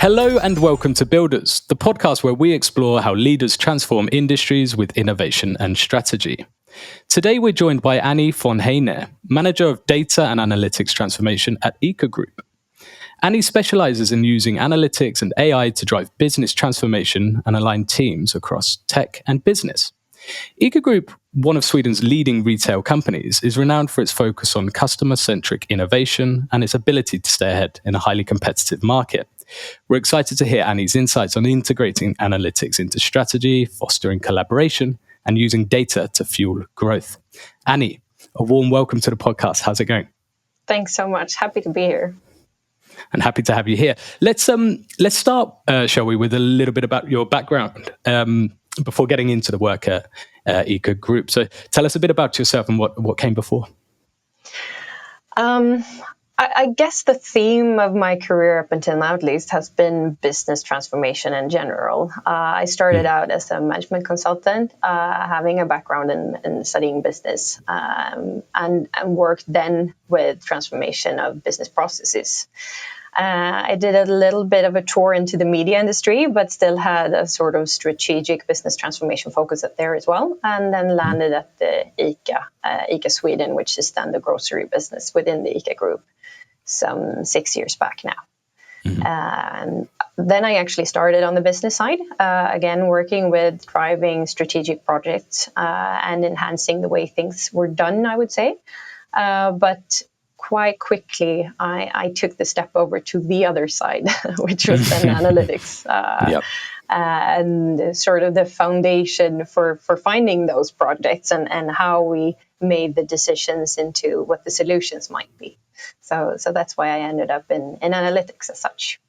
Hello and welcome to Builders, the podcast where we explore how leaders transform industries with innovation and strategy. Today we're joined by Annie von Heijne, Manager of Data and Analytics Transformation at EcoGroup. Annie specializes in using analytics and AI to drive business transformation and align teams across tech and business. EcoGroup, one of Sweden's leading retail companies, is renowned for its focus on customer-centric innovation and its ability to stay ahead in a highly competitive market. We're excited to hear Annie's insights on integrating analytics into strategy, fostering collaboration, and using data to fuel growth. Annie, a warm welcome to the podcast. How's it going? Thanks so much. Happy to be here. And happy to have you here. Let's start, shall we, with a little bit about your background before getting into the work at EcoGroup. So tell us a bit about yourself and what came before. I guess the theme of my career up until now, at least, has been business transformation in general. I started out as a management consultant, having a background in studying business, and worked then with transformation of business processes. I did a little bit of a tour into the media industry, but still had a sort of strategic business transformation focus there as well, and then landed at the ICA Sweden, which is then the grocery business within the ICA Group, some 6 years back now. And then I actually started on the business side, again, working with driving strategic projects and enhancing the way things were done, I would say. But quite quickly, I took the step over to the other side, which was then analytics. And sort of the foundation for finding those projects and how we made the decisions into what the solutions might be. So that's why I ended up in analytics as such.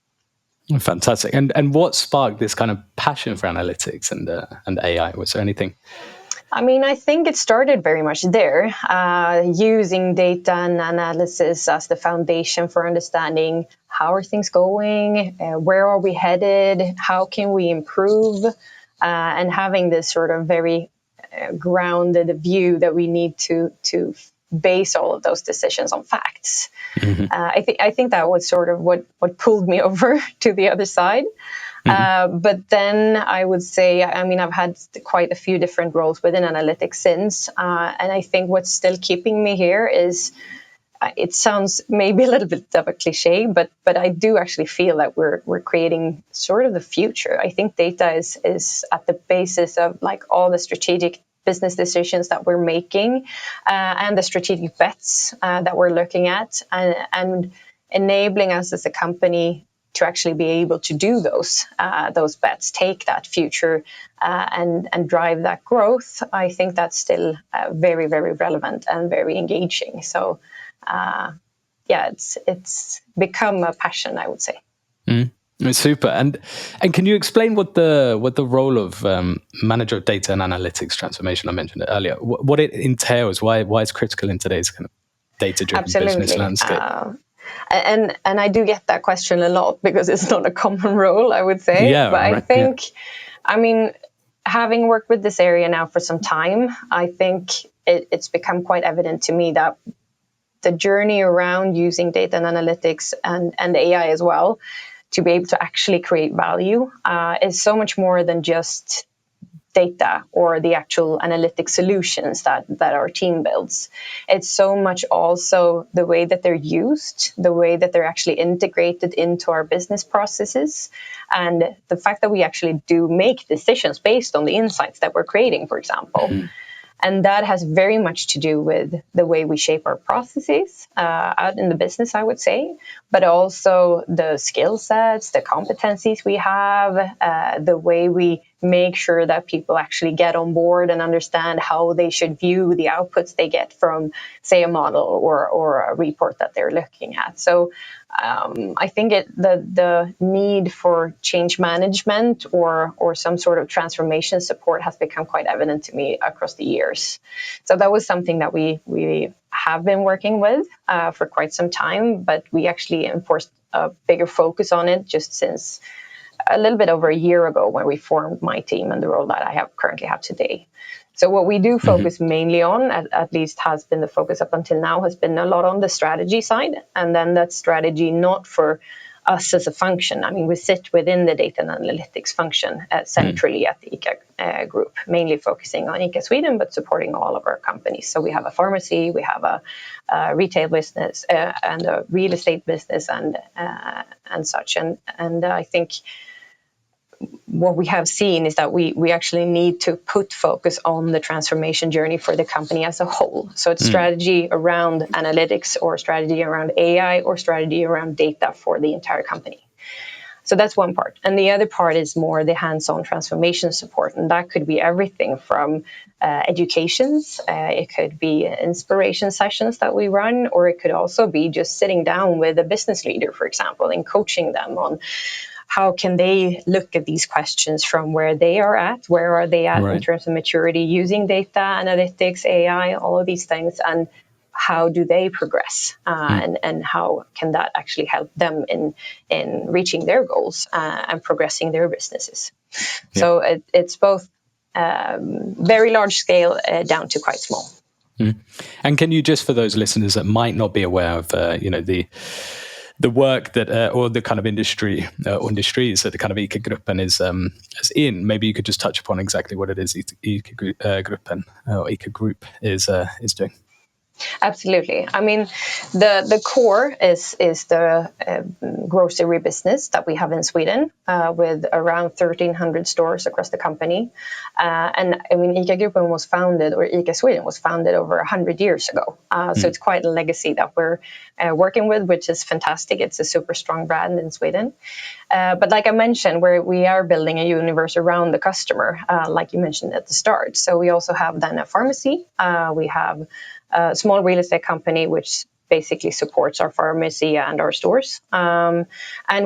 Fantastic. And what sparked this kind of passion for analytics and AI? Was there anything? I mean, I think it started very much there, using data and analysis as the foundation for understanding how are things going, where are we headed, how can we improve, and having this sort of very grounded view that we need to base all of those decisions on facts. I think that was sort of what pulled me over to the other side. But then I would say, I mean, I've had quite a few different roles within analytics since, and I think what's still keeping me here is, it sounds maybe a little bit of a cliche, but I do actually feel that we're creating sort of the future. I think data is at the basis of like all the strategic business decisions that we're making, and the strategic bets that we're looking at, and enabling us as a company to actually be able to do those bets, take that future, and drive that growth. I think that's still very, very relevant and very engaging. So, it's become a passion, I would say. Super. And can you explain what the role of manager of data and analytics transformation, I mentioned it earlier, what it entails, why it's critical in today's kind of data-driven business landscape? And I do get that question a lot because it's not a common role, I would say. Yeah, but right, I think, I mean, having worked with this area now for some time, I think it's become quite evident to me that the journey around using data and analytics and AI as well to be able to actually create value is so much more than just data or the actual analytic solutions that our team builds. It's so much also the way that they're used, the way that they're actually integrated into our business processes, and the fact that we actually do make decisions based on the insights that we're creating, for example. And that has very much to do with the way we shape our processes out in the business, I would say, but also the skill sets, the competencies we have, the way we make sure that people actually get on board and understand how they should view the outputs they get from, say, a model or a report that they're looking at. So I think the need for change management or some sort of transformation support has become quite evident to me across the years. So that was something that we have been working with for quite some time, but we actually enforced a bigger focus on it just since a little bit over a year ago when we formed my team and the role that I currently have today. So what we do focus mainly on, at least has been the focus up until now, has been a lot on the strategy side. And then that strategy not for us as a function, I mean, we sit within the data and analytics function centrally at the ICA group, mainly focusing on ICA Sweden, but supporting all of our companies. So we have a pharmacy, we have a retail business, and a real estate business, and such. And I think what we have seen is that we actually need to put focus on the transformation journey for the company as a whole. So it's strategy around analytics, or strategy around AI, or strategy around data for the entire company. So that's one part. And the other part is more the hands-on transformation support. And that could be everything from educations, it could be inspiration sessions that we run, or it could also be just sitting down with a business leader, for example, and coaching them on how can they look at these questions from where they are at, where are they at in terms of maturity using data, analytics, AI, all of these things, and how do they progress, and how can that actually help them in reaching their goals and progressing their businesses. Yeah. So it's both very large scale down to quite small. And can you, just for those listeners that might not be aware of, the work that, or the kind of industry or industries that the kind of EcoGroup is in, maybe you could just touch upon exactly what it is EcoGroup is doing. Absolutely. I mean, the core is the grocery business that we have in Sweden, with around 1,300 stores across the company. And I mean, EcoGroup was founded, or ICA Sweden was founded over 100 years ago. So it's quite a legacy that we're working with, which is fantastic. It's a super strong brand in Sweden. But like I mentioned, we are building a universe around the customer, like you mentioned at the start. So we also have then a pharmacy. We have a small real estate company, which basically supports our pharmacy and our stores. And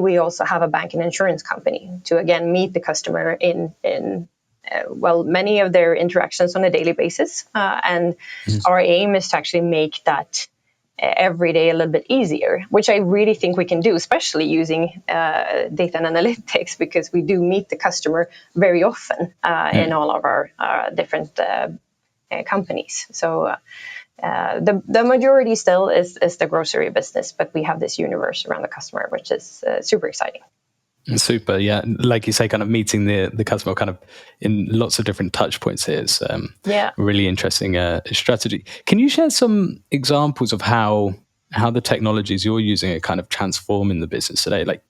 we also have a bank and insurance company to, again, meet the customer in many of their interactions on a daily basis. And our aim is to actually make that every day a little bit easier, which I really think we can do, especially using data and analytics, because we do meet the customer very often in all of our different companies. So the majority still is the grocery business, but we have this universe around the customer, which is super exciting. Super, yeah. Like you say, kind of meeting the customer kind of in lots of different touch points here is really interesting strategy. Can you share some examples of how the technologies you're using are kind of transforming the business today? Like,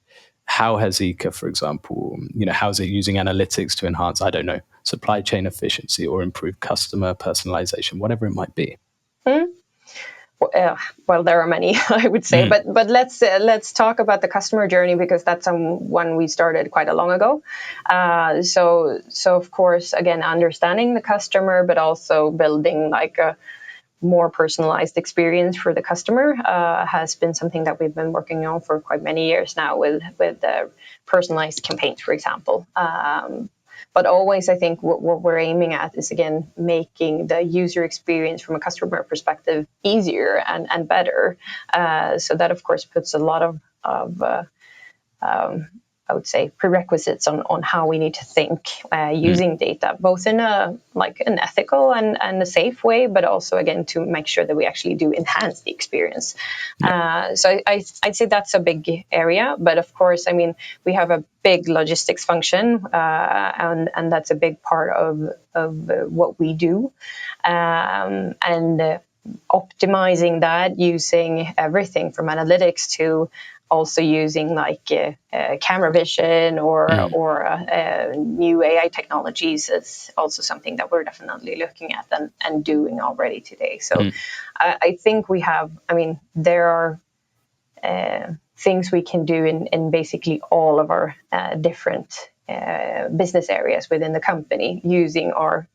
how has ICA, for example, how is it using analytics to enhance, I don't know, supply chain efficiency or improve customer personalization, whatever it might be? Well, there are many, I would say, but let's talk about the customer journey, because that's one we started quite a long ago. So of course, again, understanding the customer, but also building like a more personalized experience for the customer has been something that we've been working on for quite many years now with personalized campaigns, for example. But always, I think what we're aiming at is, again, making the user experience from a customer perspective easier and better. So that, of course, puts a lot of I would say, prerequisites on how we need to think using data, both in an ethical and a safe way, but also, again, to make sure that we actually do enhance the experience. So I'd say that's a big area. But of course, I mean, we have a big logistics function, and that's a big part of what we do. And optimizing that using everything from analytics to also using camera vision or new AI technologies is also something that we're definitely looking at and doing already today. So I think there are things we can do in basically all of our different business areas within the company using our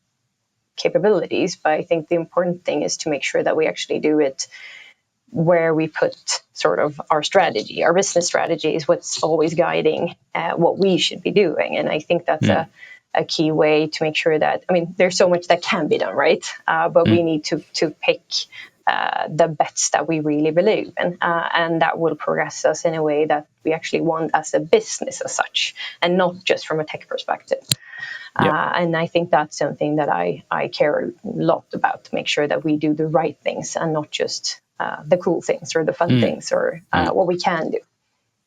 capabilities. But I think the important thing is to make sure that we actually do it where we put sort of our strategy, our business strategy is what's always guiding what we should be doing. And I think that's a key way to make sure that, there's so much that can be done, right? But we need to pick the bets that we really believe in, and that will progress us in a way that we actually want as a business as such, and not just from a tech perspective. And I think that's something that I care a lot about, to make sure that we do the right things and not just the cool things or the fun things or what we can do.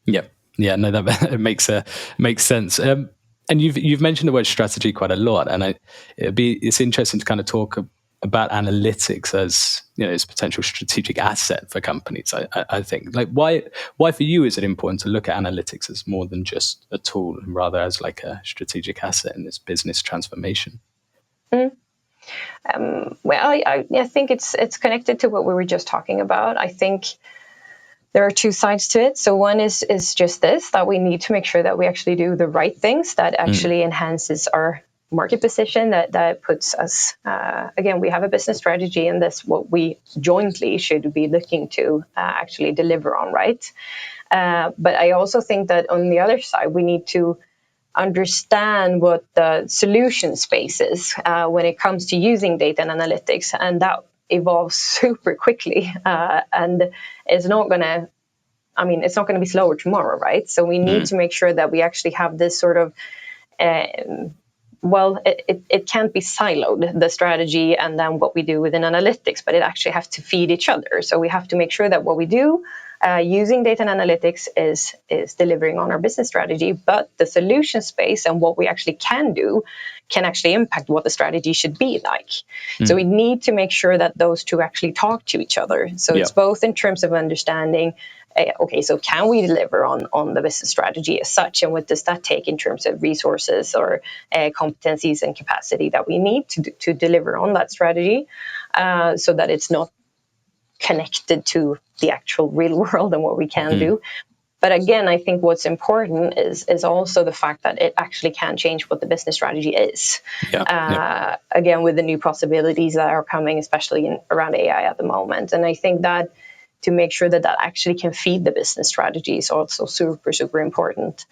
Yeah, Yeah, no, that it makes sense. And you've mentioned the word strategy quite a lot, and it's interesting to kind of talk about analytics as, you know, as a potential strategic asset for companies. I think, like, why for you is it important to look at analytics as more than just a tool, and rather as like a strategic asset in this business transformation? Mm. Well, I think it's connected to what we were just talking about. I think there are two sides to it. So one is just this, that we need to make sure that we actually do the right things that actually enhances our market position, that puts us, again, we have a business strategy, and that's what we jointly should be looking to actually deliver on, right? But I also think that on the other side, we need to understand what the solution space is when it comes to using data and analytics, and that evolves super quickly, and it's not going to, it's not going to be slower tomorrow, right? So we need to make sure that we actually have this sort of, it can't be siloed, the strategy and then what we do within analytics, but it actually has to feed each other. So we have to make sure that what we do using data and analytics is delivering on our business strategy, but the solution space and what we actually can do can actually impact what the strategy should be like. So we need to make sure that those two actually talk to each other. So it's both in terms of understanding, okay, so can we deliver on the business strategy as such, and what does that take in terms of resources or competencies and capacity that we need to deliver on that strategy, so that it's not connected to the actual real world and what we can do. But again, I think what's important is also the fact that it actually can change what the business strategy is. Again, with the new possibilities that are coming, especially around AI at the moment. And I think that to make sure that actually can feed the business strategy is also super, super important.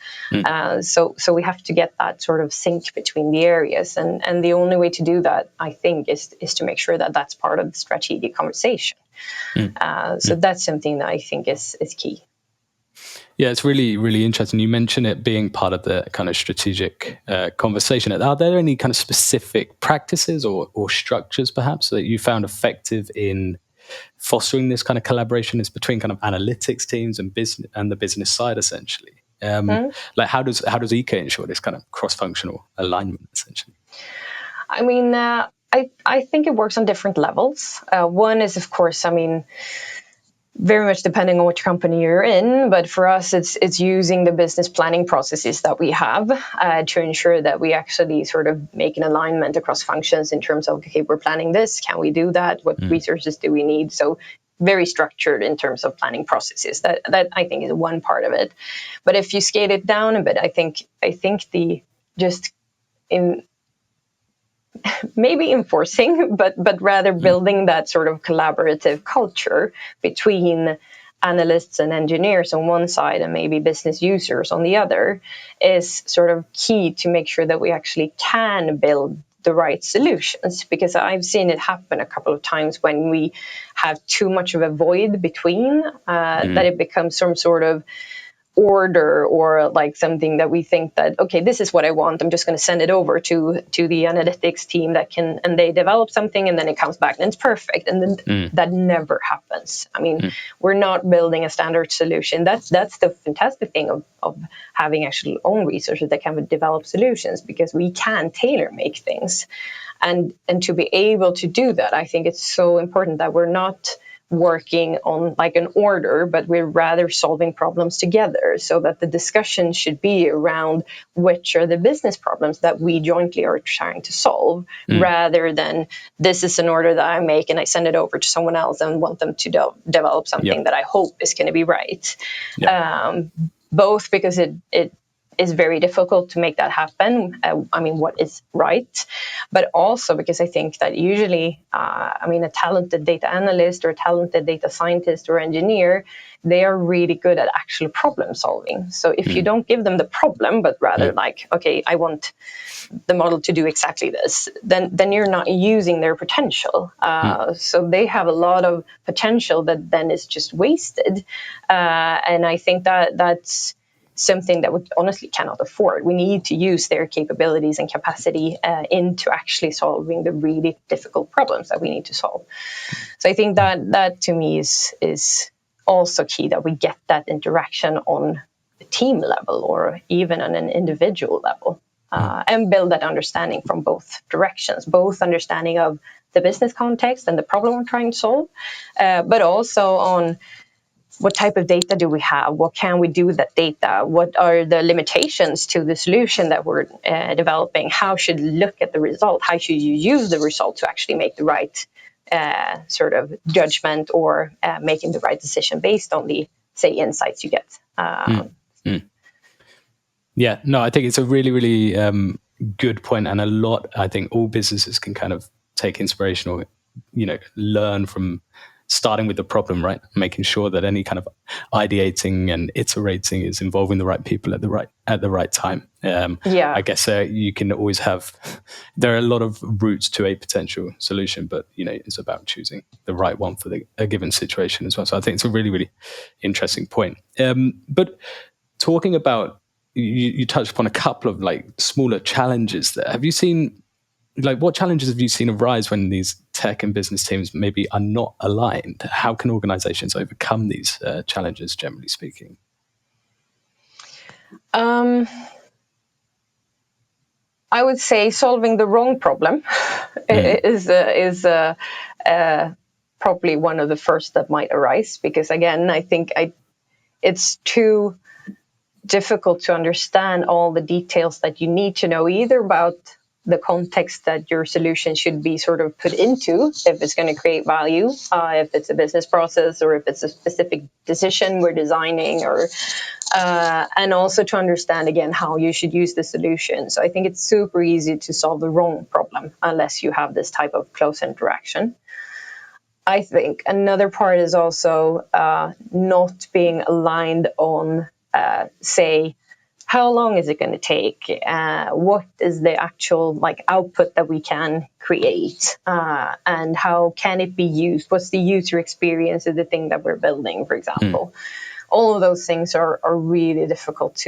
So we have to get that sort of sync between the areas. And the only way to do that, I think, is to make sure that that's part of the strategic conversation. So that's something that I think is key. Yeah, it's really, really interesting. You mentioned it being part of the kind of strategic conversation. Are there any kind of specific practices or structures, perhaps, that you found effective in fostering this kind of collaboration is between kind of analytics teams and business and the business side, essentially? Like, how does ICA ensure this kind of cross-functional alignment, essentially? I think it works on different levels. One is, of course, very much depending on which company you're in, but for us, it's using the business planning processes that we have to ensure that we actually sort of make an alignment across functions in terms of, okay, we're planning this, can we do that? What resources do we need? So very structured in terms of planning processes. That I think is one part of it. But if you scale it down a bit, I think the just in maybe enforcing, but rather building that sort of collaborative culture between analysts and engineers on one side and maybe business users on the other is sort of key to make sure that we actually can build the right solutions. Because I've seen it happen a couple of times when we have too much of a void between, that it becomes some sort of order or like something that we think that, okay, this is what I want, I'm just going to send it over to the analytics team that can, and they develop something and then it comes back and it's perfect, and then that never happens. We're not building a standard solution. That's the fantastic thing of having actually own researchers that can develop solutions, because we can tailor make things, and to be able to do that, I think it's so important that we're not working on like an order, but we're rather solving problems together, so that the discussion should be around which are the business problems that we jointly are trying to solve, rather than this is an order that I make and I send it over to someone else and want them to develop something that I hope is going to be right. Both because it is very difficult to make that happen. What is right, but also because I think that usually, a talented data analyst or a talented data scientist or engineer, they are really good at actual problem solving. So if you don't give them the problem, but rather like, okay, I want the model to do exactly this, then you're not using their potential. So they have a lot of potential that then is just wasted. And I think that's something that we honestly cannot afford. We need to use their capabilities and capacity into actually solving the really difficult problems that we need to solve. So I think that to me is also key, that we get that interaction on team level or even on an individual level, and build that understanding from both directions, both understanding of the business context and the problem we're trying to solve, but also on what type of data do we have? What can we do with that data? What are the limitations to the solution that we're developing? How should you look at the result? How should you use the result to actually make the right sort of judgment or making the right decision based on the, say, insights you get? Yeah, no, I think it's a really, really good point, and a lot. I think all businesses can kind of take inspiration or, learn from starting with the problem, right? Making sure that any kind of ideating and iterating is involving the right people at the right time. I guess you can always have. There are a lot of routes to a potential solution, but it's about choosing the right one for a given situation as well. So I think it's a really, really interesting point. But talking about, you touched upon a couple of like smaller challenges there. Have you seen, like, what challenges have you seen arise when these tech and business teams maybe are not aligned? How can organizations overcome these challenges, generally speaking? I would say solving the wrong problem is probably one of the first that might arise, because again, I think it's too difficult to understand all the details that you need to know, either about the context that your solution should be sort of put into, if it's going to create value, if it's a business process, or if it's a specific decision we're designing, or and also to understand again how you should use the solution. So I think it's super easy to solve the wrong problem unless you have this type of close interaction. I think another part is also not being aligned on, say, how long is it going to take? What is the actual output that we can create? And how can it be used? What's the user experience of the thing that we're building, for example? All of those things are really difficult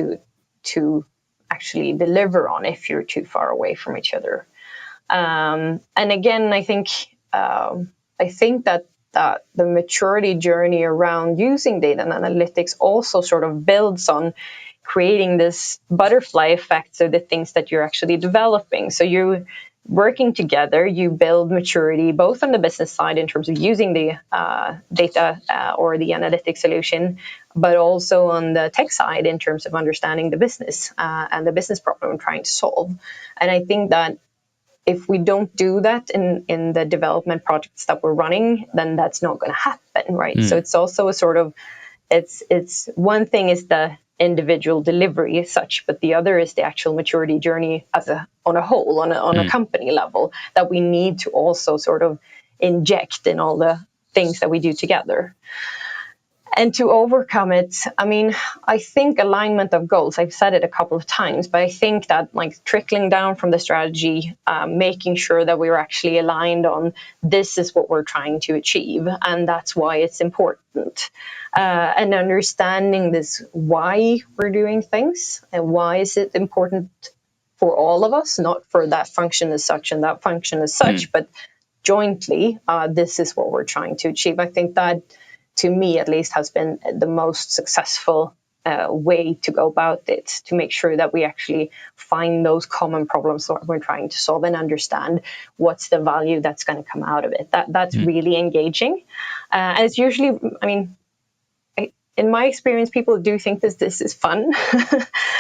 to actually deliver on if you're too far away from each other. And again, I think that the maturity journey around using data and analytics also sort of builds on creating this butterfly effect, so the things that you're actually developing. So you're working together, you build maturity both on the business side in terms of using the data or the analytic solution, but also on the tech side in terms of understanding the business and the business problem we're trying to solve. And I think that if we don't do that in the development projects that we're running, then that's not going to happen, right? So it's also a sort of, it's one thing is the individual delivery as such, but the other is the actual maturity journey on a whole, on a company level, that we need to also sort of inject in all the things that we do together. And to overcome it, I mean, I think alignment of goals, I've said it a couple of times, but I think that trickling down from the strategy, making sure that we're actually aligned on this is what we're trying to achieve, and that's why it's important. And understanding this, why we're doing things, and why is it important for all of us, not for that function as such and that function as such, but jointly, this is what we're trying to achieve. I think that, to me at least, has been the most successful way to go about it, to make sure that we actually find those common problems that we're trying to solve and understand what's the value that's going to come out of it. That's really engaging. And it's usually, I mean, in my experience, people do think this is fun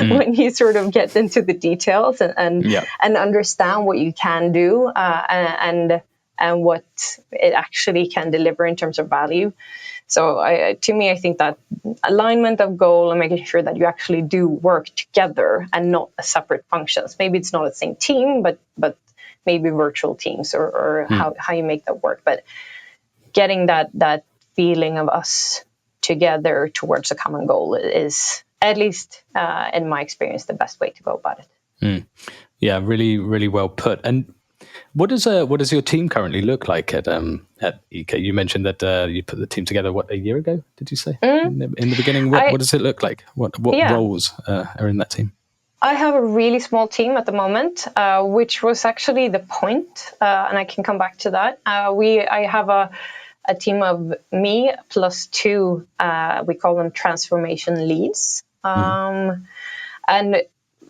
when you sort of get into the details and understand what you can do and what it actually can deliver in terms of value. So to me, I think that alignment of goal and making sure that you actually do work together and not as separate functions. Maybe it's not the same team, but maybe virtual teams or how you make that work. But getting that feeling of us together towards a common goal is, at least in my experience, the best way to go about it. Yeah, really, really well put. And what does your team currently look like at ICA? You mentioned that you put the team together, a year ago, did you say? In the beginning, what does it look like? What roles are in that team? I have a really small team at the moment, which was actually the point, and I can come back to that. I have a team of me plus two, we call them transformation leads. And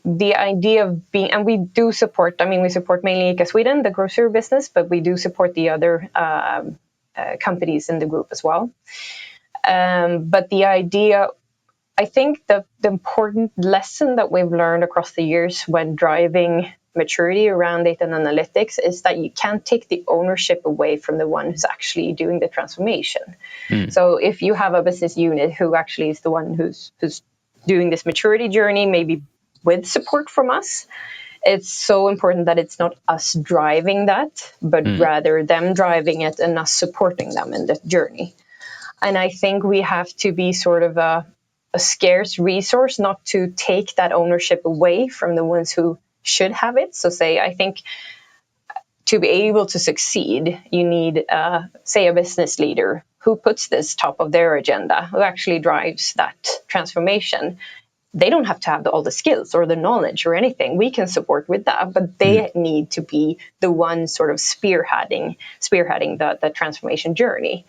the idea of being, and we do support, we support mainly ICA Sweden, the grocery business, but we do support the other companies in the group as well. But the idea, I think the important lesson that we've learned across the years when driving maturity around data and analytics is that you can't take the ownership away from the one who's actually doing the transformation. So if you have a business unit who actually is the one who's doing this maturity journey, maybe with support from us, it's so important that it's not us driving that, but rather them driving it and us supporting them in the journey. And I think we have to be sort of a scarce resource, not to take that ownership away from the ones who should have it. So I think to be able to succeed, you need, say, a business leader who puts this top of their agenda, who actually drives that transformation. They don't have to have all the skills or the knowledge or anything. We can support with that, but they need to be the one sort of spearheading the transformation journey.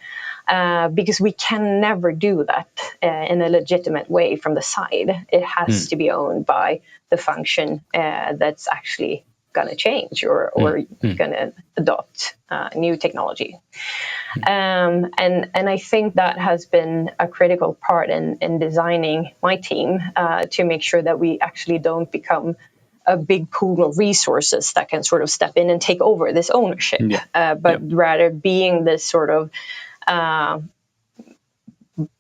Because we can never do that in a legitimate way from the side. It has to be owned by the function that's actually going to change or going to adopt new technology. And I think that has been a critical part in designing my team to make sure that we actually don't become a big pool of resources that can sort of step in and take over this ownership, but rather being this sort of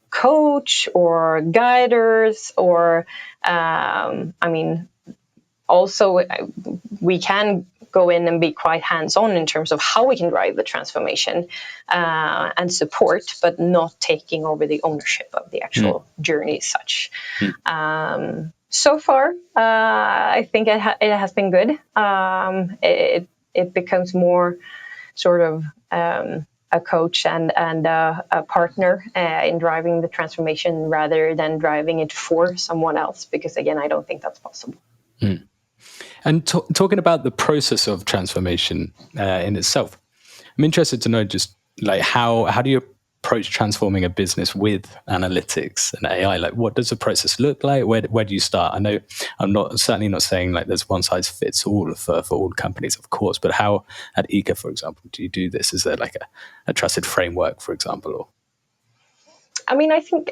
coach or guiders, or also we can go in and be quite hands-on in terms of how we can drive the transformation and support, but not taking over the ownership of the actual journey as such. So far, I think it has been good. It becomes more sort of a coach and a partner in driving the transformation rather than driving it for someone else, because again, I don't think that's possible. And talking about the process of transformation in itself, I'm interested to know just like how do you approach transforming a business with analytics and AI? Like, what does the process look like? Where do you start? I know I'm certainly not saying like there's one size fits all for all companies, of course, but how at ICA, for example, do you do this? Is there like a trusted framework, for example? Or? I think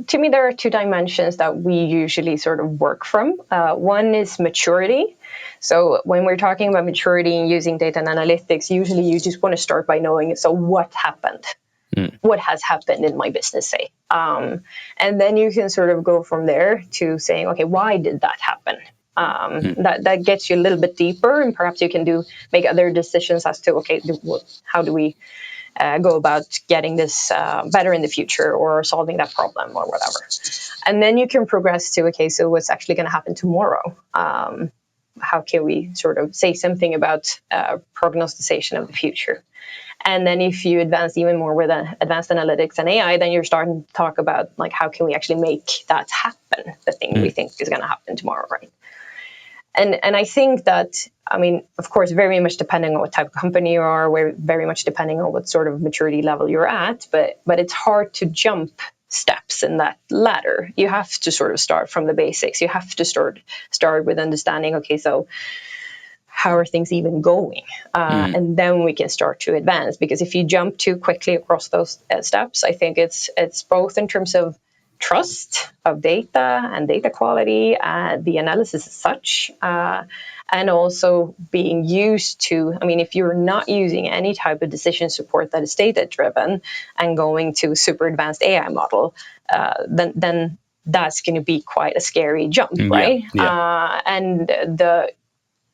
to me, there are two dimensions that we usually sort of work from. One is maturity. So when we're talking about maturity and using data and analytics, usually you just want to start by knowing, so what happened? What has happened in my business, say? And then you can sort of go from there to saying, okay, why did that happen? That gets you a little bit deeper, and perhaps you can make other decisions as to, okay, how do we go about getting this better in the future, or solving that problem, or whatever. And then you can progress to, okay, so what's actually going to happen tomorrow? How can we sort of say something about prognostication of the future? And then if you advance even more with advanced analytics and AI, then you're starting to talk about like, how can we actually make that happen, the thing we think is going to happen tomorrow, right? And I think that, of course, very much depending on what type of company you are, very much depending on what sort of maturity level you're at, but it's hard to jump steps in that ladder. You have to sort of start from the basics. You have to start with understanding, okay, so how are things even going? And then we can start to advance, because if you jump too quickly across those steps, I think it's both in terms of trust of data and data quality, the analysis as such, and also being used to, if you're not using any type of decision support that is data driven and going to super advanced AI model, then that's going to be quite a scary jump, right? And the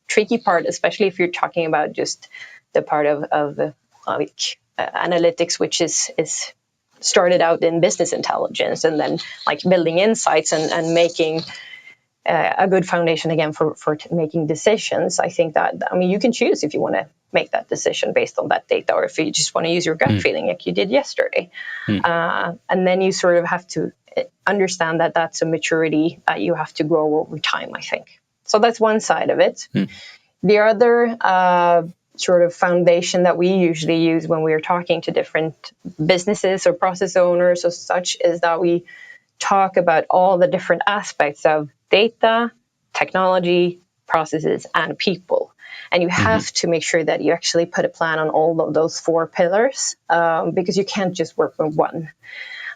tricky part, especially if you're talking about just the part of analytics, which is started out in business intelligence, and then like building insights and making a good foundation again for making decisions. I think that, you can choose if you want to make that decision based on that data, or if you just want to use your gut feeling like you did yesterday. And then you sort of have to understand that that's a maturity that you have to grow over time, I think. So that's one side of it. The other sort of foundation that we usually use when we are talking to different businesses or process owners or such is that we talk about all the different aspects of data, technology, processes, and people. And you have to make sure that you actually put a plan on all of those 4 pillars, because you can't just work with one.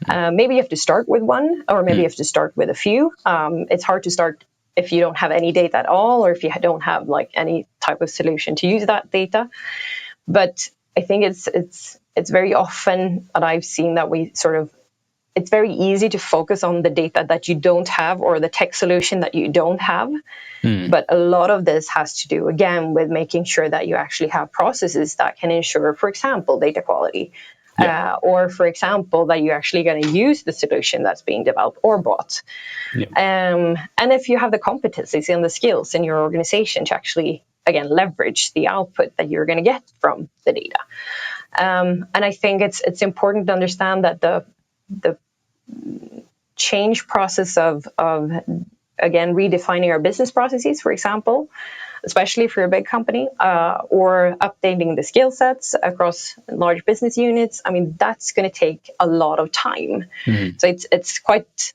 Maybe you have to start with one, or maybe you have to start with a few. It's hard to start if you don't have any data at all, or if you don't have like any type of solution to use that data. But I think it's very often that I've seen that it's very easy to focus on the data that you don't have, or the tech solution that you don't have. But a lot of this has to do, again, with making sure that you actually have processes that can ensure, for example, data quality. Or, for example, that you're actually going to use the solution that's being developed or bought. And if you have the competencies and the skills in your organization to actually, again, leverage the output that you're going to get from the data. And I think it's important to understand that the change process of again, redefining our business processes, for example, especially for a big company, or updating the skill sets across large business units. I mean, that's going to take a lot of time. So it's quite,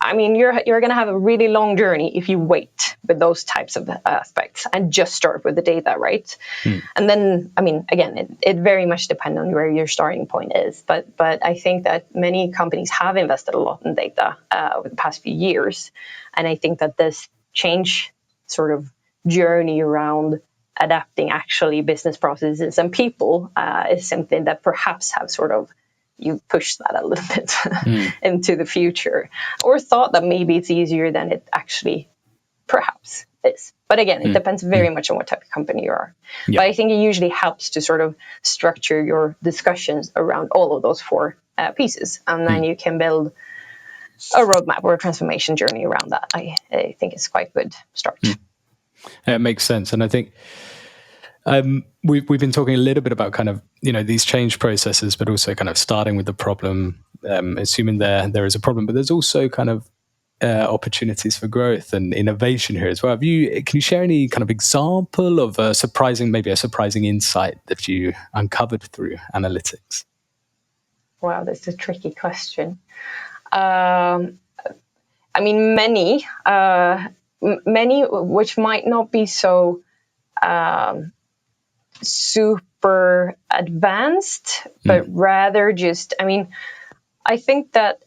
I mean, you're going to have a really long journey if you wait with those types of aspects and just start with the data, right? And then, I mean, again, it very much depends on where your starting point is. But I think that many companies have invested a lot in data over the past few years. And I think that this change sort of journey around adapting actually business processes and people is something that perhaps have sort of you push that a little bit into the future, or thought that maybe it's easier than it actually perhaps is. But again, it depends very much on what type of company you are. But I think it usually helps to sort of structure your discussions around all of those 4 pieces, and then you can build a roadmap or a transformation journey around that. I think it's quite a good start. It makes sense. And I think we've been talking a little bit about kind of, these change processes, but also kind of starting with the problem, assuming there is a problem, but there's also kind of opportunities for growth and innovation here as well. Can you share any kind of example of a surprising insight that you uncovered through analytics? Wow, that's a tricky question. I mean, many which might not be so super advanced, but rather just, I mean, I think that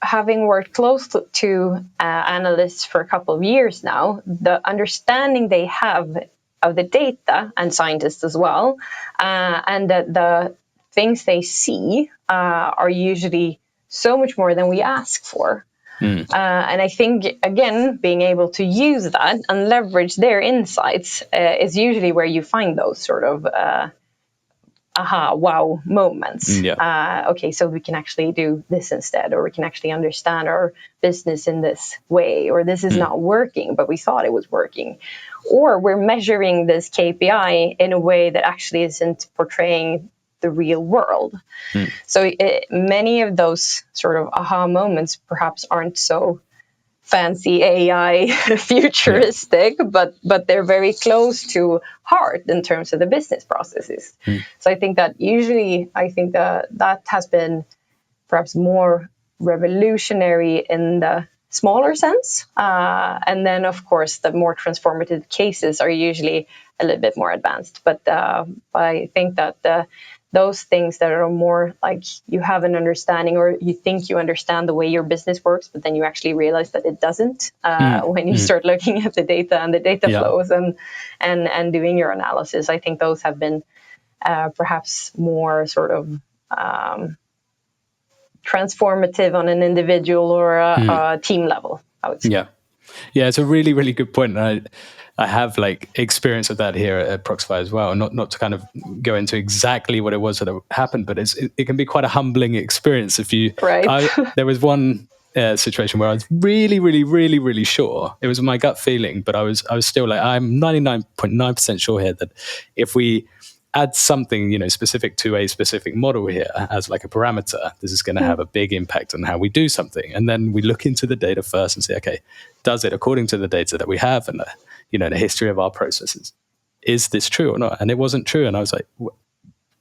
having worked close to analysts for a couple of years now, the understanding they have of the data, and scientists as well, and that the things they see are usually so much more than we ask for. And I think, again, being able to use that and leverage their insights is usually where you find those sort of wow moments. Okay, so we can actually do this instead, or we can actually understand our business in this way, or this is not working, but we thought it was working. Or we're measuring this KPI in a way that actually isn't portraying the real world. So many of those sort of aha moments perhaps aren't so fancy AI futuristic, but they're very close to heart in terms of the business processes. So I think that usually, that has been perhaps more revolutionary in the smaller sense. And then, of course, the more transformative cases are usually a little bit more advanced. But I think that those things that are more like you have an understanding, or you think you understand the way your business works, but then you actually realize that it doesn't when you start looking at the data and the data flows and doing your analysis. I think those have been perhaps more sort of transformative on an individual or a team level, I would say. Yeah, it's a really, really good point. And I have like experience of that here at Proxify as well. Not to kind of go into exactly what it was that happened, but it can be quite a humbling experience if you. Right. There was one situation where I was really, really, really, really sure. It was my gut feeling, but I was still like, I'm 99.9% sure here that if we add something, specific to a specific model here as like a parameter, this is going to have a big impact on how we do something. And then we look into the data first and say, okay, does it according to the data that we have and the history of our processes? Is this true or not? And it wasn't true. And I was like,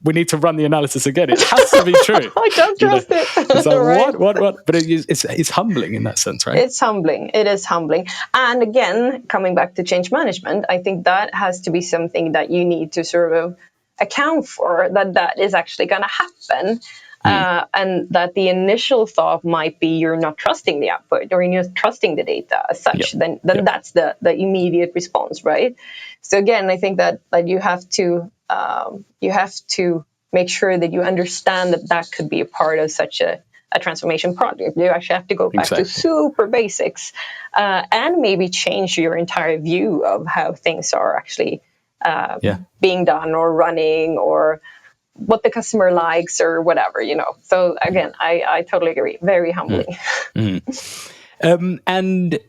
we need to run the analysis again. It has to be true. I don't trust it. It's like, right? what? But it's humbling in that sense, right? It's humbling. It is humbling. And again, coming back to change management, I think that has to be something that you need to sort of account for, that is actually going to happen. And that the initial thought might be you're not trusting the output or you're not trusting the data as such. Then that's the immediate response, right? So again, I think that you have to make sure that you understand that could be a part of such a transformation project. You actually have to go back to super basics and maybe change your entire view of how things are actually being done or running, or what the customer likes or whatever, So again, I totally agree. Very humbling. And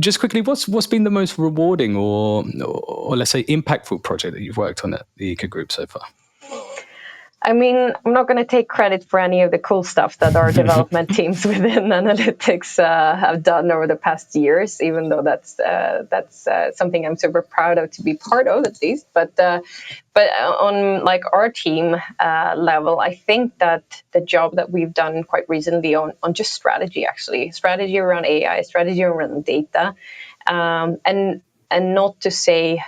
just quickly, what's been the most rewarding or let's say impactful project that you've worked on at the EcoGroup so far? I mean, I'm not going to take credit for any of the cool stuff that our development teams within analytics have done over the past years, even though that's something I'm super proud of to be part of, at least. But on like our team level, I think that the job that we've done quite recently on just strategy around AI, strategy around data, and not to say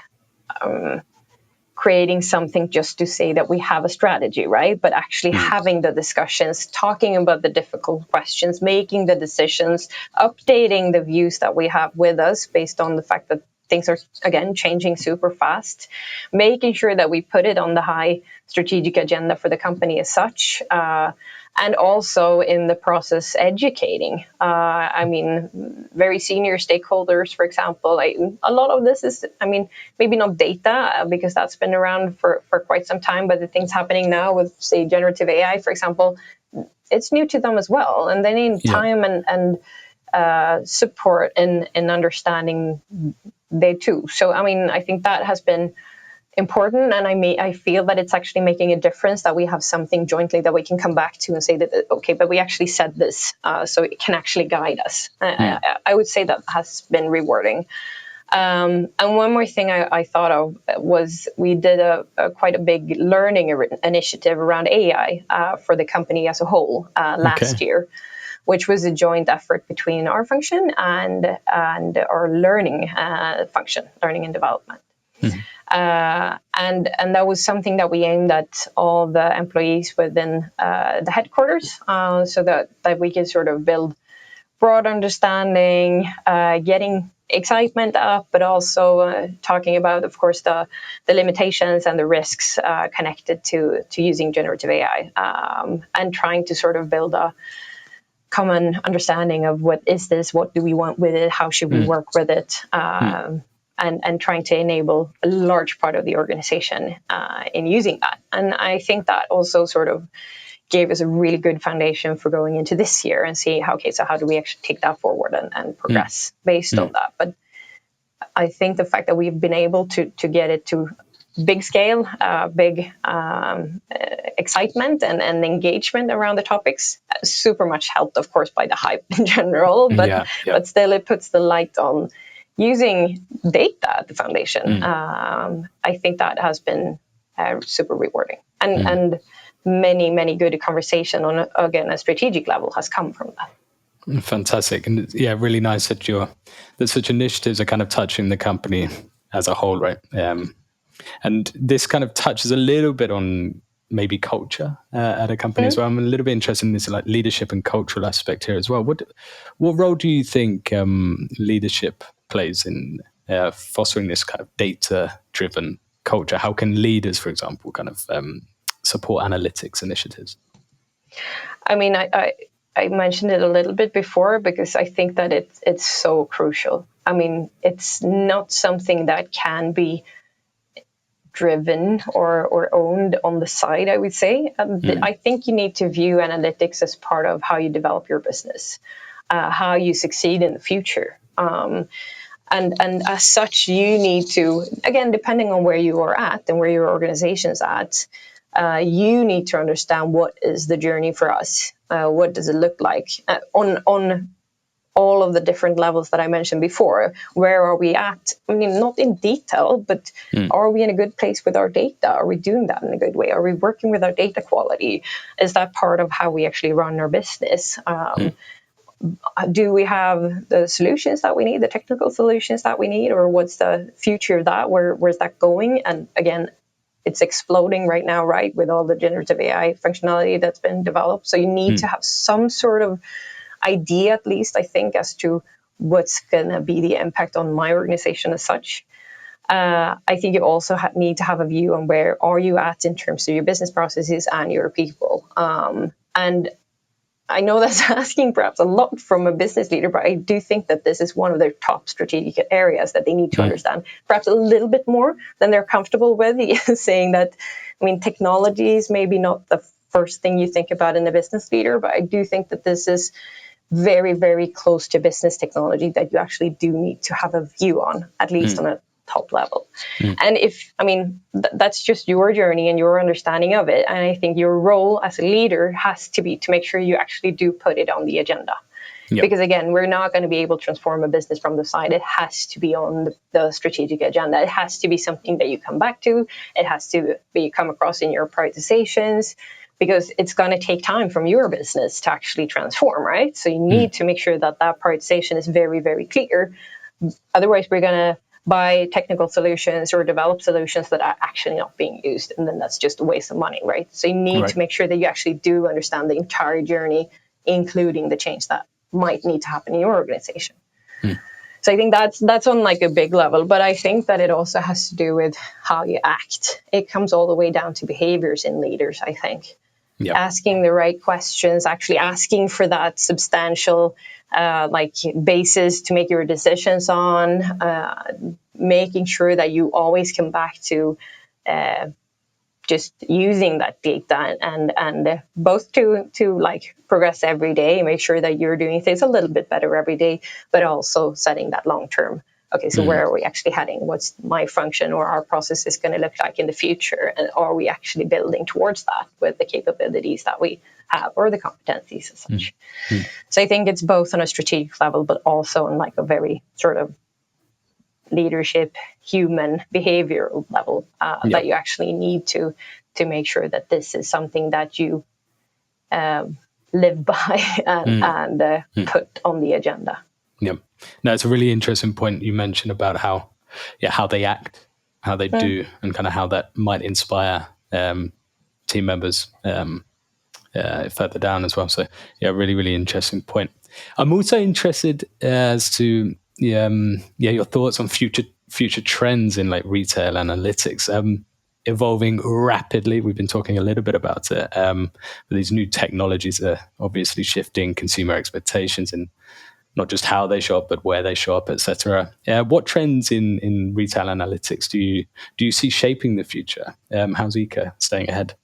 creating something just to say that we have a strategy, right? But actually having the discussions, talking about the difficult questions, making the decisions, updating the views that we have with us based on the fact that things are, again, changing super fast, making sure that we put it on the high strategic agenda for the company as such, and also in the process educating. I mean, very senior stakeholders, for example. A lot of this is, maybe not data, because that's been around for quite some time, but the things happening now with, say, generative AI, for example, it's new to them as well. And they need time and support in understanding they too. So, I think that has been important, and I feel that it's actually making a difference that we have something jointly that we can come back to and say that, okay, but we actually said this, so it can actually guide us. I would say that has been rewarding. And one more thing I thought of was we did quite a big learning initiative around AI for the company as a whole last year, which was a joint effort between our function and our learning function, learning and development. And that was something that we aimed at all the employees within the headquarters, so that we could sort of build broad understanding, getting excitement up, but also talking about, of course, the limitations and the risks connected to using generative AI, and trying to sort of build a common understanding of what is this, what do we want with it, how should we work with it, and trying to enable a large part of the organization in using that. And I think that also sort of gave us a really good foundation for going into this year and see how do we actually take that forward and progress based on that. But I think the fact that we've been able to get it to big scale, big excitement and engagement around the topics, super much helped, of course, by the hype in general, but still it puts the light on using data at the foundation. I think that has been super rewarding, and many good conversation on, again, a strategic level has come from that. Fantastic. And really nice that such initiatives are kind of touching the company as a whole, right? And this kind of touches a little bit on maybe culture at a company as well. I'm a little bit interested in this like leadership and cultural aspect here as well. What role do you think leadership plays in fostering this kind of data-driven culture? How can leaders, for example, kind of support analytics initiatives? I mean, I mentioned it a little bit before because I think that it's so crucial. I mean, it's not something that can be driven or owned on the side, I would say. I think you need to view analytics as part of how you develop your business, how you succeed in the future. And as such, you need to, again, depending on where you are at and where your organization is at, you need to understand what is the journey for us. What does it look like on all of the different levels that I mentioned before. Where are we at? I mean, not in detail, but are we in a good place with our data? Are we doing that in a good way? Are we working with our data quality? Is that part of how we actually run our business? Do we have the solutions that we need, the technical solutions that we need, or what's the future of that? Where's that going? And again, it's exploding right now, right, with all the generative AI functionality that's been developed. So you need to have some sort of idea, at least, I think, as to what's going to be the impact on my organization as such. I think you also need to have a view on where are you at in terms of your business processes and your people. And I know that's asking perhaps a lot from a business leader, but I do think that this is one of their top strategic areas that they need to understand, perhaps a little bit more than they're comfortable with. Saying that, I mean, technology is maybe not the first thing you think about in a business leader, but I do think that this is very, very close to business technology that you actually do need to have a view on, at least on a top level. And that's just your journey and your understanding of it. And I think your role as a leader has to be to make sure you actually do put it on the agenda. Yep. Because again, we're not going to be able to transform a business from the side. It has to be on the strategic agenda. It has to be something that you come back to. It has to come across in your prioritizations, because it's going to take time from your business to actually transform, right? So you need to make sure that prioritization is very, very clear. Otherwise, we're going to buy technical solutions or develop solutions that are actually not being used, and then that's just a waste of money, right? So you need to make sure that you actually do understand the entire journey, including the change that might need to happen in your organization. So I think that's on like a big level, but I think that it also has to do with how you act. It comes all the way down to behaviors in leaders, I think. Yep. Asking the right questions, actually asking for that substantial basis to make your decisions on, making sure that you always come back to just using that data and both to like progress every day, make sure that you're doing things a little bit better every day, but also setting that long term. Okay, so where are we actually heading? What's my function or our process is going to look like in the future? And are we actually building towards that with the capabilities that we have or the competencies as such? So I think it's both on a strategic level, but also on like a very sort of leadership, human behavioral level that you actually need to make sure that this is something that you live by and put on the agenda. Yeah, no, it's a really interesting point you mentioned about how they act, how they do, and kind of how that might inspire team members further down as well. So yeah, really, really interesting point. I'm also interested as to your thoughts on future trends in like retail analytics. Evolving rapidly. We've been talking a little bit about it. These new technologies are obviously shifting consumer expectations and not just how they shop, but where they shop, etc. What trends in retail analytics do you see shaping the future? How's ICA staying ahead?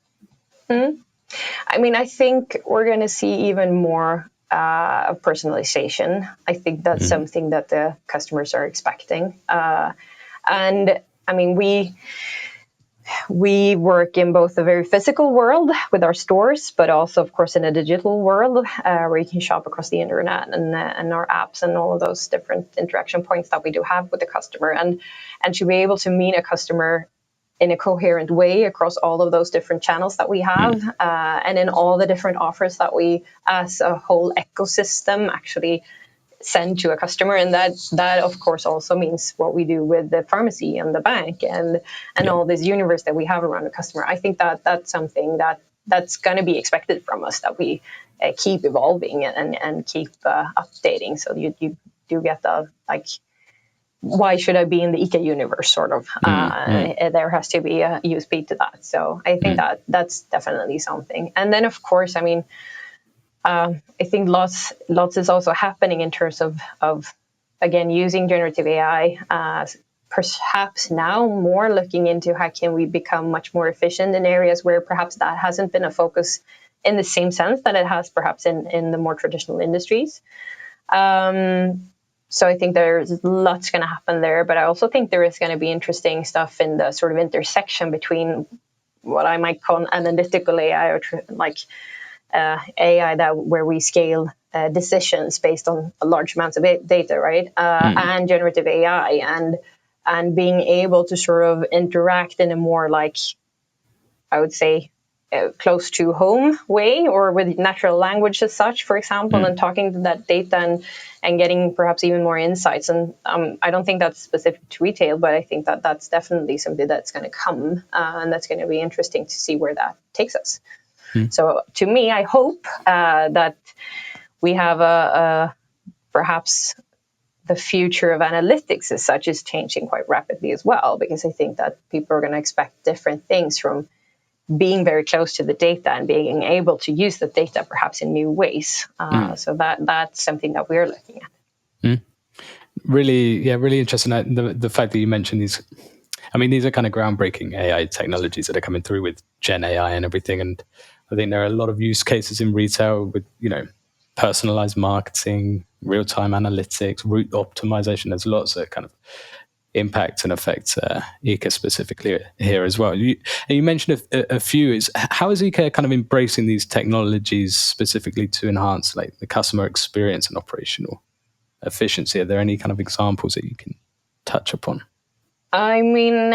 I mean, I think we're going to see even more personalization. I think that's something that the customers are expecting. And I mean, we work in both a very physical world with our stores, but also, of course, in a digital world where you can shop across the internet and our apps and all of those different interaction points that we do have with the customer. And to be able to meet a customer in a coherent way across all of those different channels that we have and in all the different offers that we as a whole ecosystem actually send to a customer. And that of course also means what we do with the pharmacy and the bank and all this universe that we have around the customer. I think that that's something that's going to be expected from us, that we keep evolving and keep updating. So you do get the like, why should I be in the ICA universe sort of? There has to be a USP to that. So I think that's definitely something. And then of course, I mean, I think lots is also happening in terms of again, using generative AI, perhaps now more looking into how can we become much more efficient in areas where perhaps that hasn't been a focus in the same sense that it has perhaps in the more traditional industries. So I think there's lots going to happen there, but I also think there is going to be interesting stuff in the sort of intersection between what I might call analytical AI or like AI where we scale decisions based on large amounts of data, right? And generative AI, and being able to sort of interact in a more, like, I would say, close to home way, or with natural language as such, for example, and talking to that data and getting perhaps even more insights. And I don't think that's specific to retail, but I think that that's definitely something that's going to come, and that's going to be interesting to see where that takes us. So to me, I hope that we have perhaps the future of analytics as such is changing quite rapidly as well, because I think that people are going to expect different things from being very close to the data and being able to use the data perhaps in new ways. So that's something that we're looking at. Really interesting. The fact that you mentioned these, I mean, these are kind of groundbreaking AI technologies that are coming through with Gen AI and everything. And I think there are a lot of use cases in retail with, personalized marketing, real-time analytics, route optimization. There's lots of kind of impact and affect ICA specifically here as well. You mentioned a few. How is ICA kind of embracing these technologies specifically to enhance like the customer experience and operational efficiency? Are there any kind of examples that you can touch upon? I mean,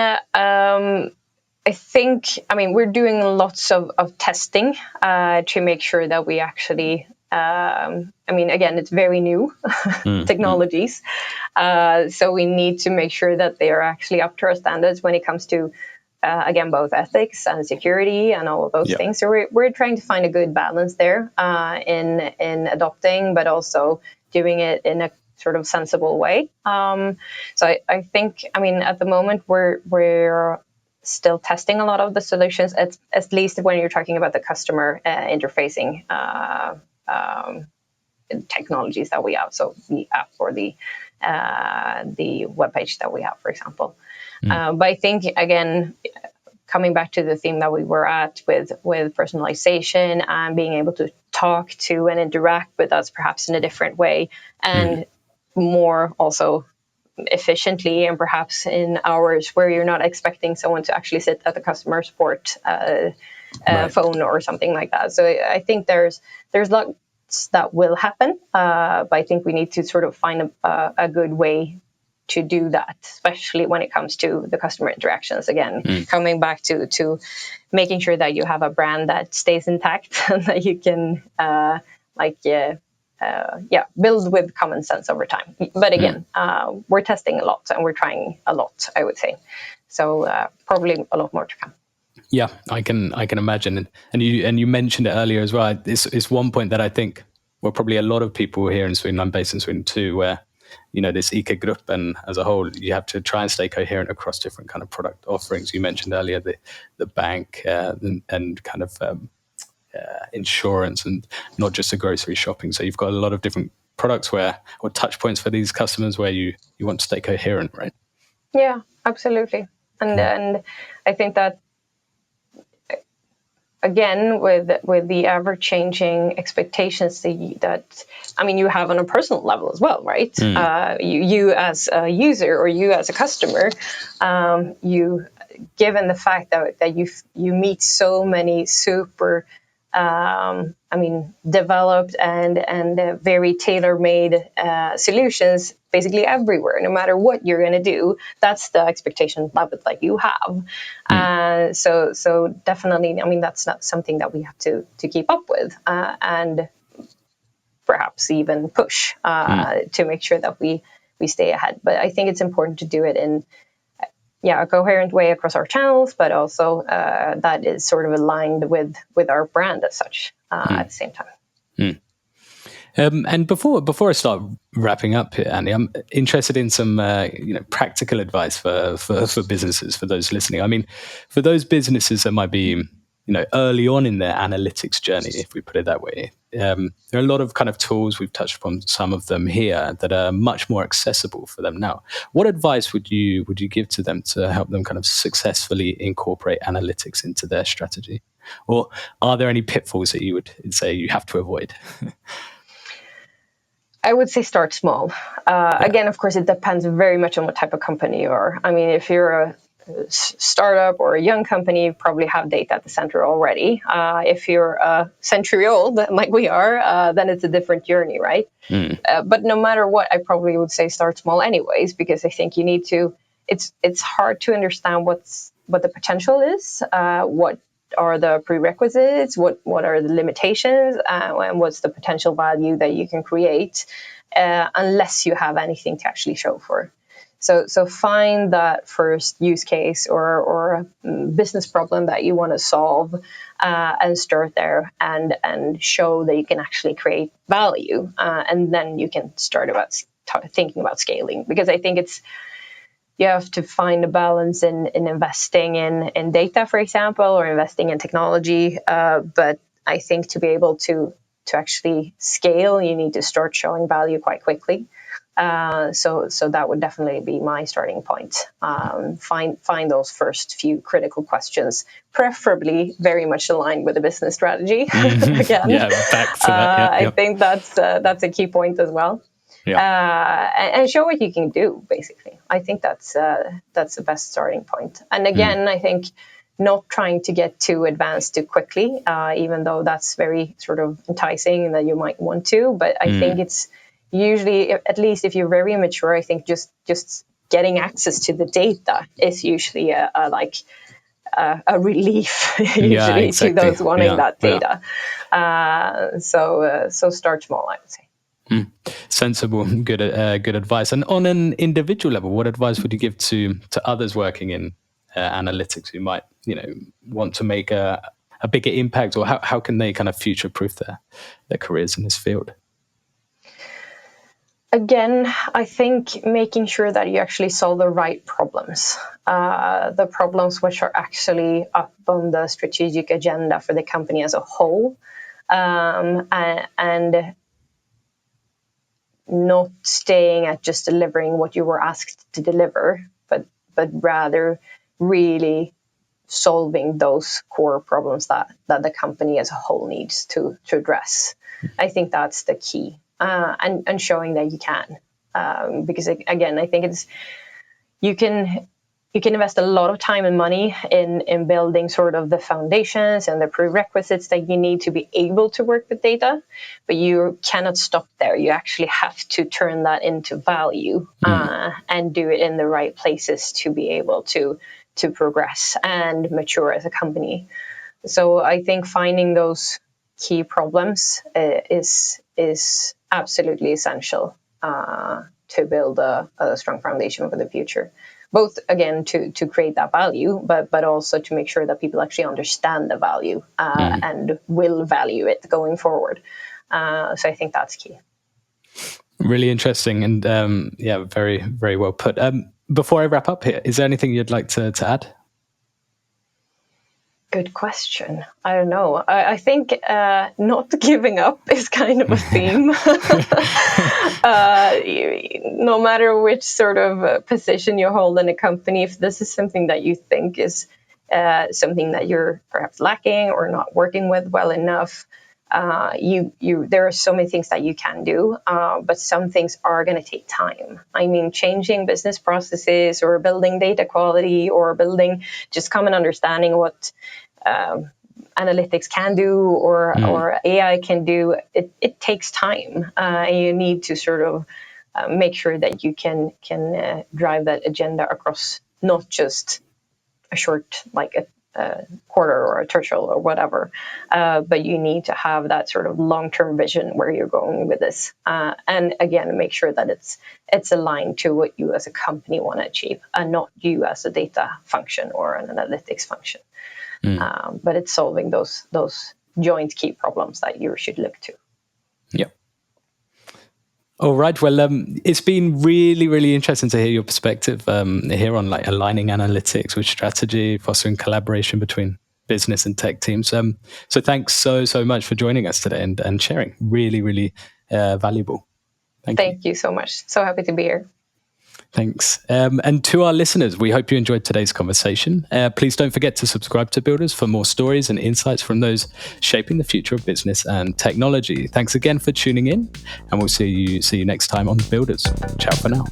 we're doing lots of testing to make sure that we actually, again, it's very new technologies. So we need to make sure that they are actually up to our standards when it comes to, again, both ethics and security and all of those things. So we're trying to find a good balance there in adopting, but also doing it in a sort of sensible way. So I think, at the moment we're still testing a lot of the solutions, at least when you're talking about the customer interfacing technologies that we have. So the app or the webpage that we have, for example. But I think, again, coming back to the theme that we were at with personalization and being able to talk to and interact with us perhaps in a different way, and more also efficiently, and perhaps in hours where you're not expecting someone to actually sit at the customer support phone or something like that. So I think there's lots that will happen, but I think we need to sort of find a good way to do that, especially when it comes to the customer interactions. Again, coming back to making sure that you have a brand that stays intact and that you can build with common sense over time. But again, we're testing a lot and we're trying a lot, I would say. So probably a lot more to come. Yeah, I can imagine. And you mentioned it earlier as well. It's one point that I think, well, probably a lot of people here in Sweden, I'm based in Sweden too, where, this EcoGroup and as a whole, you have to try and stay coherent across different kind of product offerings. You mentioned earlier the bank and kind of insurance, and not just the grocery shopping. So you've got a lot of different products or touch points for these customers where you want to stay coherent, right? Yeah, absolutely. And I think that, again, with the ever-changing expectations that you have on a personal level as well, right? You as a user or you as a customer, given the fact that you meet so many super developed and very tailor-made solutions basically everywhere, no matter what you're going to do. That's the expectation level that you have. So definitely, that's not something that we have to keep up with and perhaps even push to make sure that we stay ahead. But I think it's important to do it in a coherent way across our channels, but also that is sort of aligned with our brand as such at the same time. And before I start wrapping up here, Annie, I'm interested in some practical advice for businesses, for those listening. For those businesses that might be early on in their analytics journey, if we put it that way. There are a lot of kind of tools, we've touched upon some of them here, that are much more accessible for them now. What advice would you give to them to help them kind of successfully incorporate analytics into their strategy? Or are there any pitfalls that you would say you have to avoid? I would say start small. Again, of course, it depends very much on what type of company you are. If you're startup or a young company, you probably have data at the center already. If you're a century old, like we are, then it's a different journey, right? But no matter what, I probably would say start small anyways, because I think you need to, it's hard to understand what the potential is, what are the prerequisites, what are the limitations, and what's the potential value that you can create, unless you have anything to actually show for. So find that first use case or business problem that you want to solve, and start there and show that you can actually create value, and then you can start thinking about scaling. Because I think you have to find a balance in investing in data, for example, or investing in technology. But I think to be able to actually scale, you need to start showing value quite quickly. So that would definitely be my starting point. Find those first few critical questions, preferably very much aligned with the business strategy. Again, yeah, back to that. I think that's a key point as well. And show what you can do. Basically, I think that's the best starting point. And again, I think not trying to get too advanced too quickly, even though that's very sort of enticing and that you might want to. But I think it's usually, at least if you're very mature, I think just getting access to the data is usually a relief usually to those wanting that data. So start small, I would say. Sensible, good advice. And on an individual level, what advice would you give to others working in analytics who might want to make a bigger impact, or how can they kind of future-proof their careers in this field? Again, I think making sure that you actually solve the right problems, the problems which are actually up on the strategic agenda for the company as a whole, and not staying at just delivering what you were asked to deliver, but rather really solving those core problems that the company as a whole needs to address. I think that's the key. And showing that you can, because again, I think you can invest a lot of time and money in building sort of the foundations and the prerequisites that you need to be able to work with data, but you cannot stop there. You actually have to turn that into value, and do it in the right places to be able to progress and mature as a company. So I think finding those key problems is absolutely essential to build a strong foundation for the future. Both, again, to create that value, but also to make sure that people actually understand the value and will value it going forward. So I think that's key. Really interesting, and very, very well put. Before I wrap up here, is there anything you'd like to add? Good question. I don't know. I think not giving up is kind of a theme. No matter which sort of position you hold in a company, if this is something that you think is something that you're perhaps lacking or not working with well enough, there are so many things that you can do, but some things are going to take time. I mean, changing business processes or building data quality or building just common understanding what analytics can do or AI can do, it takes time. And you need to sort of make sure that you can drive that agenda across not just a short, like a quarter or a tertial or whatever, but you need to have that sort of long-term vision where you're going with this, and again, make sure that it's aligned to what you as a company want to achieve, and not you as a data function or an analytics function. But it's solving those joint key problems that you should look to. Yeah. All right. Well, it's been really, really interesting to hear your perspective here on like aligning analytics with strategy, fostering collaboration between business and tech teams. So thanks so much for joining us today and sharing. Really, really valuable. Thank you so much. So happy to be here. Thanks. And to our listeners, we hope you enjoyed today's conversation. Please don't forget to subscribe to Builders for more stories and insights from those shaping the future of business and technology. Thanks again for tuning in, and we'll see you next time on Builders. Ciao for now.